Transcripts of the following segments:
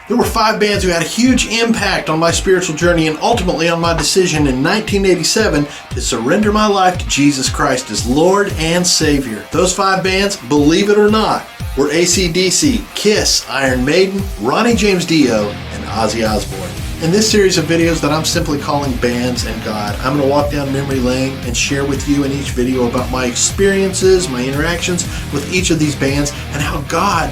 There were 5 bands who had a huge impact on my spiritual journey and ultimately on my decision in 1987 to surrender my life to Jesus Christ as Lord and Savior. Those 5 bands, believe it or not, were AC/DC, Kiss, Iron Maiden, Ronnie James Dio, and Ozzy Osbourne. In this series of videos that I'm simply calling Bands and God, I'm going to walk down memory lane and share with you in each video about my experiences, my interactions with each of these bands, and how God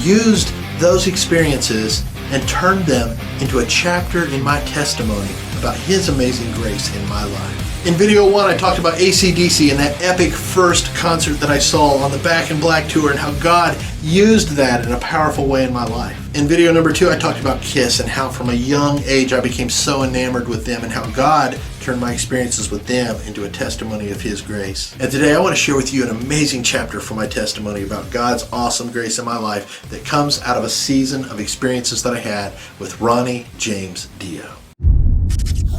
used those experiences and turned them into a chapter in my testimony about His amazing grace in my life. In video 1, I talked about AC/DC and that epic first concert that I saw on the Back in Black tour and how God used that in a powerful way in my life. In video number 2, I talked about Kiss and how from a young age I became so enamored with them and how God turned my experiences with them into a testimony of His grace. And today I want to share with you an amazing chapter from my testimony about God's awesome grace in my life that comes out of a season of experiences that I had with Ronnie James Dio.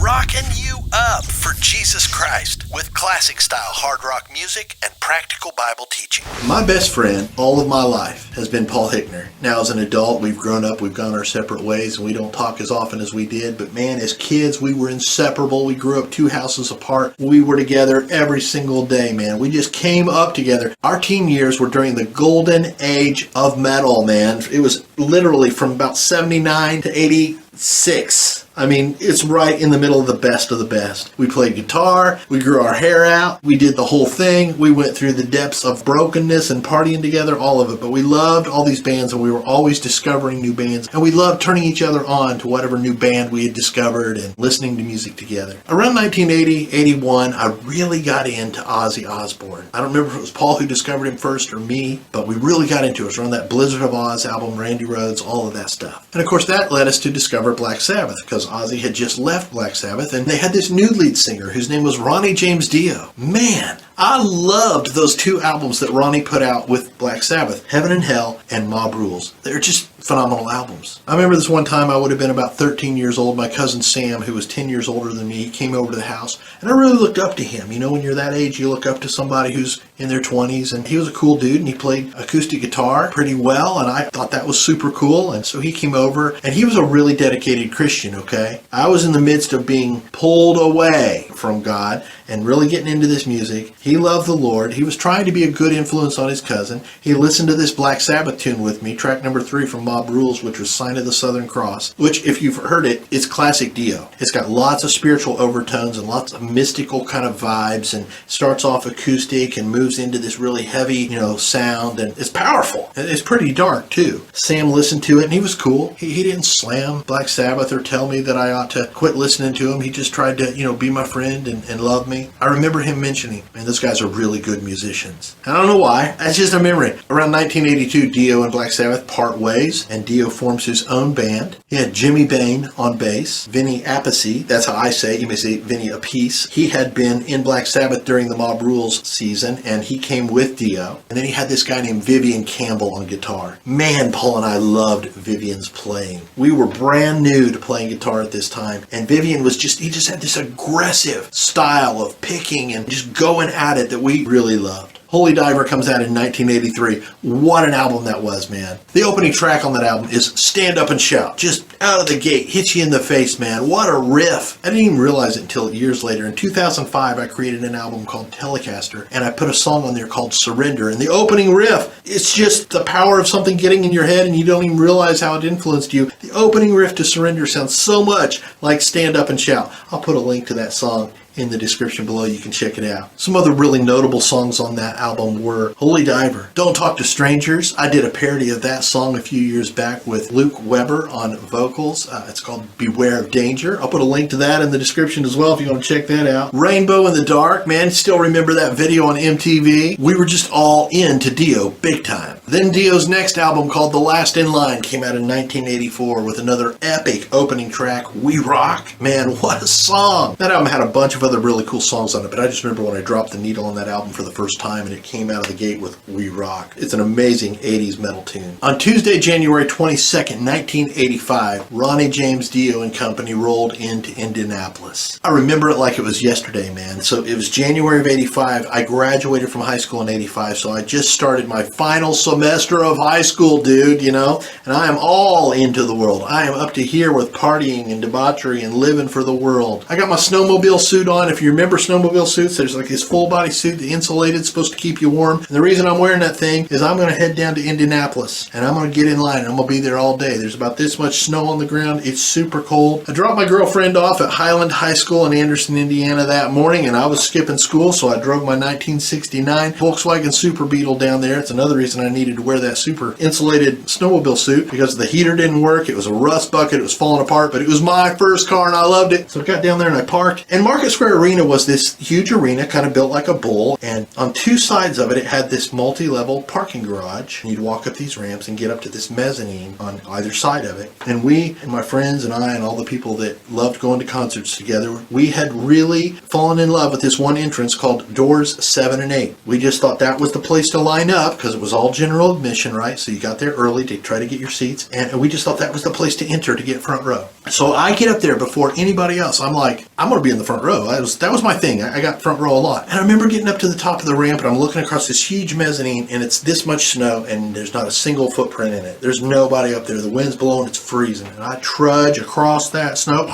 Rocking you up for Jesus Christ with classic style hard rock music and practical Bible teaching. My best friend all of my life has been Paul Hickner. Now as an adult, we've grown up, we've gone our separate ways, and we don't talk as often as we did. But man, as kids, we were inseparable. We grew up 2 houses apart. We were together every single day, man. We just came up together. Our teen years were during the golden age of metal, man. It was literally from about 79 to 86. I mean, it's right in the middle of the best of the best. We played guitar, we grew our hair out, we did the whole thing, we went through the depths of brokenness and partying together, all of it. But we loved all these bands and we were always discovering new bands. And we loved turning each other on to whatever new band we had discovered and listening to music together. Around 1980, 81, I really got into Ozzy Osbourne. I don't remember if it was Paul who discovered him first or me, but we really got into it. It was around that Blizzard of Oz album, Randy Rhoads, all of that stuff. And of course that led us to discover Black Sabbath because Ozzy had just left Black Sabbath and they had this new lead singer whose name was Ronnie James Dio. Man, I loved those 2 albums that Ronnie put out with Black Sabbath, Heaven and Hell and Mob Rules. They're just phenomenal albums. I remember this one time I would have been about 13 years old. My cousin Sam, who was 10 years older than me, came over to the house and I really looked up to him. You know, when you're that age, you look up to somebody who's in their 20s, and he was a cool dude and he played acoustic guitar pretty well and I thought that was super cool. And so he came over and he was a really dedicated Christian, okay? I was in the midst of being pulled away from God and really getting into this music. He loved the Lord. He was trying to be a good influence on his cousin. He listened to this Black Sabbath tune with me, track number 3 from Mob Rules, which was Sign of the Southern Cross, which if you've heard it, it's classic Dio. It's got lots of spiritual overtones and lots of mystical kind of vibes and starts off acoustic and moves into this really heavy, sound, and it's powerful. It's pretty dark too. Sam listened to it and he was cool. He didn't slam Black Sabbath or tell me that I ought to quit listening to him. He just tried to, be my friend and love me. I remember him mentioning, man, those guys are really good musicians. I don't know why. That's just a memory. Around 1982, Dio and Black Sabbath part ways, and Dio forms his own band. He had Jimmy Bain on bass, Vinny Appice, that's how I say it. You may say Vinny Appice. He had been in Black Sabbath during the Mob Rules season, and he came with Dio. And then he had this guy named Vivian Campbell on guitar. Man, Paul and I loved Vivian's playing. We were brand new to playing guitar at this time, and Vivian was he just had this aggressive style of picking and just going at it that we really loved. Holy Diver comes out in 1983. What an album that was, man. The opening track on that album is Stand Up and Shout. Just out of the gate, hits you in the face, man. What a riff. I didn't even realize it until years later. In 2005, I created an album called Telecaster, and I put a song on there called Surrender. And the opening riff, it's just the power of something getting in your head and you don't even realize how it influenced you. The opening riff to Surrender sounds so much like Stand Up and Shout. I'll put a link to that song in the description below. You can check it out. Some other really notable songs on that album were Holy Diver, Don't Talk to Strangers. I did a parody of that song a few years back with Luke Weber on vocals. It's called Beware of Danger. I'll put a link to that in the description as well if you want to check that out. Rainbow in the Dark, man, still remember that video on MTV. We were just all into Dio big time. Then Dio's next album called The Last in Line came out in 1984 with another epic opening track, We Rock. Man, what a song. That album had a bunch of other really cool songs on it, but I just remember when I dropped the needle on that album for the first time and it came out of the gate with We Rock. It's an amazing 80s metal tune. On Tuesday, January 22nd, 1985, Ronnie James Dio and company rolled into Indianapolis. I remember it like it was yesterday, man. So it was January of 85. I graduated from high school in 85, so I just started my final semester of high school, dude, you know, and I am all into the world. I am up to here with partying and debauchery and living for the world. I got my snowmobile suit on. If you remember snowmobile suits, there's like this full body suit, the insulated, supposed to keep you warm. And the reason I'm wearing that thing is I'm going to head down to Indianapolis and I'm going to get in line and I'm going to be there all day. There's about this much snow on the ground. It's super cold. I dropped my girlfriend off at Highland High School in Anderson, Indiana that morning, and I was skipping school, so I drove my 1969 Volkswagen Super Beetle down there. It's another reason I needed to wear that super insulated snowmobile suit, because the heater didn't work. It was a rust bucket. It was falling apart, but it was my first car and I loved it. So I got down there and I parked. And Market Square Arena was this huge arena, kind of built like a bowl, and on two sides of it, it had this multi-level parking garage. And you'd walk up these ramps and get up to this mezzanine on either side of it. And we and my friends and I and all the people that loved going to concerts together, we had really fallen in love with this one entrance called Doors 7 and 8. We just thought that was the place to line up because it was all general admission, right? So you got there early to try to get your seats, and we just thought that was the place to enter to get front row. So I get up there before anybody else. I'm like, I'm going to be in the front row. That was my thing. I got front row a lot. And I remember getting up to the top of the ramp, and I'm looking across this huge mezzanine, and it's this much snow, and there's not a single footprint in it. There's nobody up there. The wind's blowing. It's freezing. And I trudge across that snow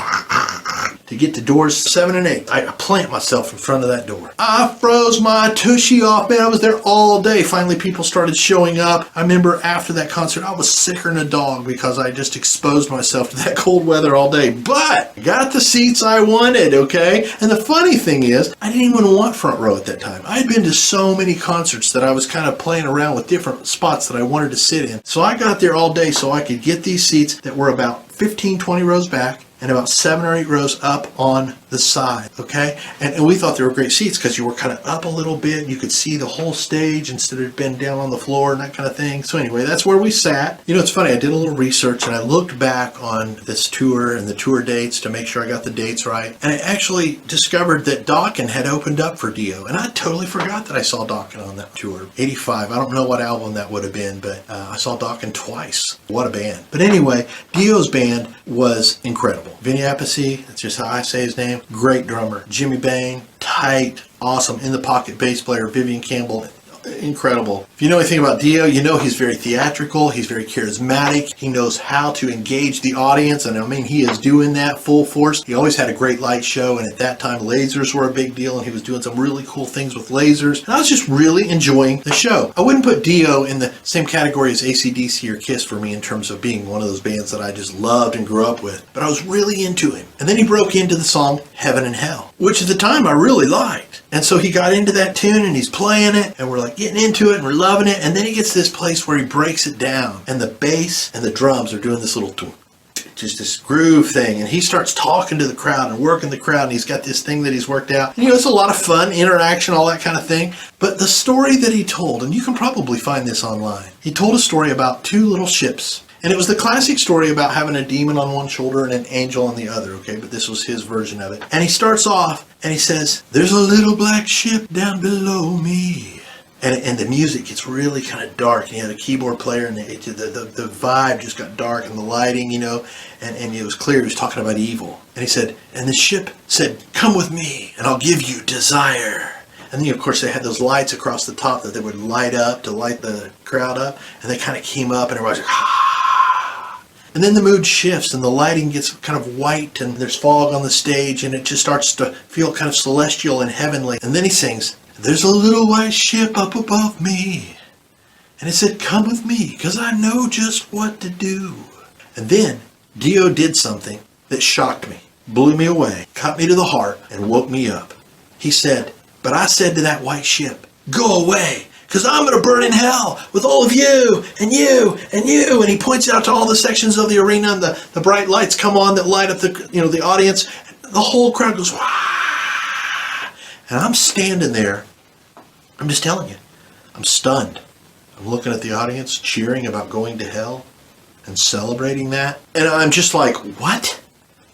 to get to Doors 7 and 8. I plant myself in front of that door. I froze my tushy off, man. I was there all day. Finally, people started showing up. I remember after that concert, I was sicker than a dog because I just exposed myself to that cold weather all day. But I got the seats I wanted, okay? And the funny thing is, I didn't even want front row at that time. I had been to so many concerts that I was kind of playing around with different spots that I wanted to sit in. So I got there all day so I could get these seats that were about 15, 20 rows back and about 7 or 8 rows up on the side, okay? And we thought they were great seats because you were kind of up a little bit. You could see the whole stage instead of being down on the floor and that kind of thing. So anyway, that's where we sat. You know, it's funny. I did a little research and I looked back on this tour and the tour dates to make sure I got the dates right. And I actually discovered that Dokken had opened up for Dio. And I totally forgot that I saw Dokken on that tour. 85. I don't know what album that would have been, but I saw Dokken twice. What a band. But anyway, Dio's band was incredible. Vinny Appice, that's just how I say his name, great drummer. Jimmy Bain, tight, awesome, in the pocket bass player. Vivian Campbell, incredible. If you know anything about Dio, you know he's very theatrical, he's very charismatic, he knows how to engage the audience, and I mean, he is doing that full force. He always had a great light show, and at that time, lasers were a big deal, and he was doing some really cool things with lasers, and I was just really enjoying the show. I wouldn't put Dio in the same category as AC/DC or Kiss for me in terms of being one of those bands that I just loved and grew up with, but I was really into him. And then he broke into the song Heaven and Hell, which at the time I really liked. And so he got into that tune and he's playing it and we're like getting into it and we're loving it. And then he gets to this place where he breaks it down and the bass and the drums are doing this little just this groove thing. And he starts talking to the crowd and working the crowd. And he's got this thing that he's worked out. And, you know, it's a lot of fun, interaction, all that kind of thing. But the story that he told, and you can probably find this online, he told a story about two little ships. And it was the classic story about having a demon on one shoulder and an angel on the other, okay? But this was his version of it. And he starts off and he says, "There's a little black ship down below me." And the music gets really kind of dark. And he had a keyboard player and the vibe just got dark and the lighting, you know, and it was clear he was talking about evil. And he said, and the ship said, "Come with me and I'll give you desire." And then, of course, they had those lights across the top that they would light up to light the crowd up. And they kind of came up and everybody's like, ah. And then the mood shifts and the lighting gets kind of white and there's fog on the stage and it just starts to feel kind of celestial and heavenly. And then he sings, "There's a little white ship up above me. And it said, come with me because I know just what to do." And then Dio did something that shocked me, blew me away, cut me to the heart and woke me up. He said, "But I said to that white ship, go away. Because I'm going to burn in hell with all of you and you and you." And he points out to all the sections of the arena and the bright lights come on that light up the audience. The whole crowd goes, "Wah!" And I'm standing there. I'm just telling you, I'm stunned. I'm looking at the audience cheering about going to hell and celebrating that. And I'm just like, what?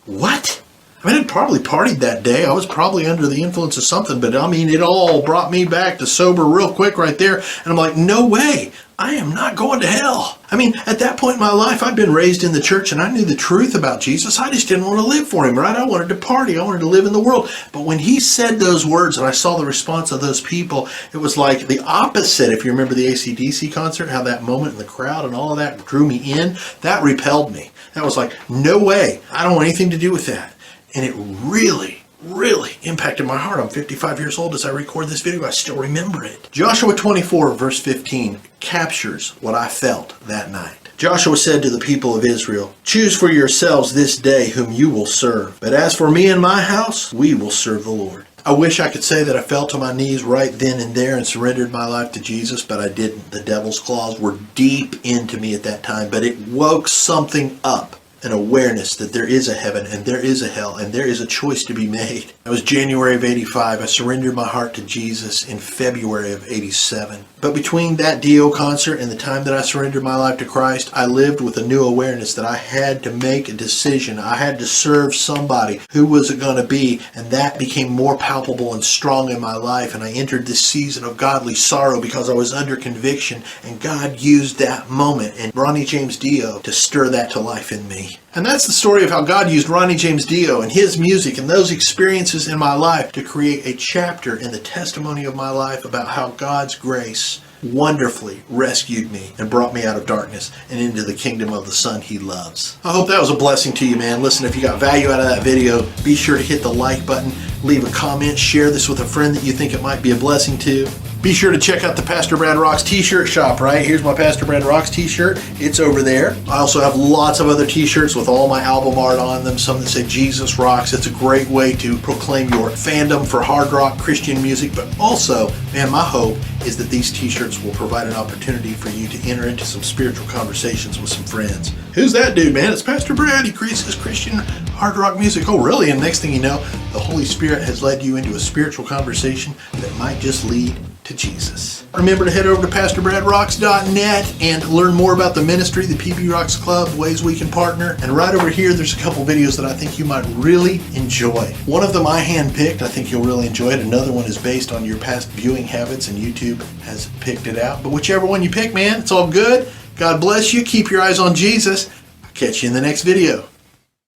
What? I mean, I'd probably partied that day. I was probably under the influence of something, but I mean, it all brought me back to sober real quick right there. And I'm like, no way. I am not going to hell. I mean, at that point in my life, I'd been raised in the church and I knew the truth about Jesus. I just didn't want to live for him, right? I wanted to party. I wanted to live in the world. But when he said those words and I saw the response of those people, it was like the opposite. If you remember the AC/DC concert, how that moment in the crowd and all of that drew me in, that repelled me. That was like, no way. I don't want anything to do with that. And it really impacted my heart. I'm 55 years old as I record this video. I still remember it. Joshua 24 verse 15 captures what I felt that night. Joshua said to the people of Israel, "Choose for yourselves this day whom you will serve. But as for me and my house, we will serve the Lord." I wish I could say that I fell to my knees right then and there and surrendered my life to Jesus, but I didn't. The devil's claws were deep into me at that time, but it woke something up. An awareness that there is a heaven and there is a hell and there is a choice to be made. It was January of 85. I surrendered my heart to Jesus in February of 87. But between that Dio concert and the time that I surrendered my life to Christ, I lived with a new awareness that I had to make a decision. I had to serve somebody. Who was it going to be? And that became more palpable and strong in my life. And I entered this season of godly sorrow because I was under conviction. And God used that moment and Ronnie James Dio to stir that to life in me. And that's the story of how God used Ronnie James Dio and his music and those experiences in my life to create a chapter in the testimony of my life about how God's grace wonderfully rescued me and brought me out of darkness and into the kingdom of the Son he loves. I hope that was a blessing to you, man. Listen, if you got value out of that video, be sure to hit the like button, leave a comment, share this with a friend that you think it might be a blessing to. Be sure to check out the Pastor Brad Rocks t-shirt shop, right? Here's my Pastor Brad Rocks t-shirt. It's over there. I also have lots of other t-shirts with all my album art on them, some that say Jesus Rocks. It's a great way to proclaim your fandom for hard rock Christian music, but also, man, my hope is that these t-shirts will provide an opportunity for you to enter into some spiritual conversations with some friends. Who's that dude, man? It's Pastor Brad. He creates this Christian hard rock music. Oh, really? And next thing you know, the Holy Spirit has led you into a spiritual conversation that might just lead to Jesus. Remember to head over to PastorBradRocks.net and learn more about the ministry, the PB Rocks Club, ways we can partner. And right over here, there's a couple videos that I think you might really enjoy. One of them I handpicked. I think you'll really enjoy it. Another one is based on your past viewing habits, and YouTube has picked it out. But whichever one you pick, man, it's all good. God bless you. Keep your eyes on Jesus. I'll catch you in the next video.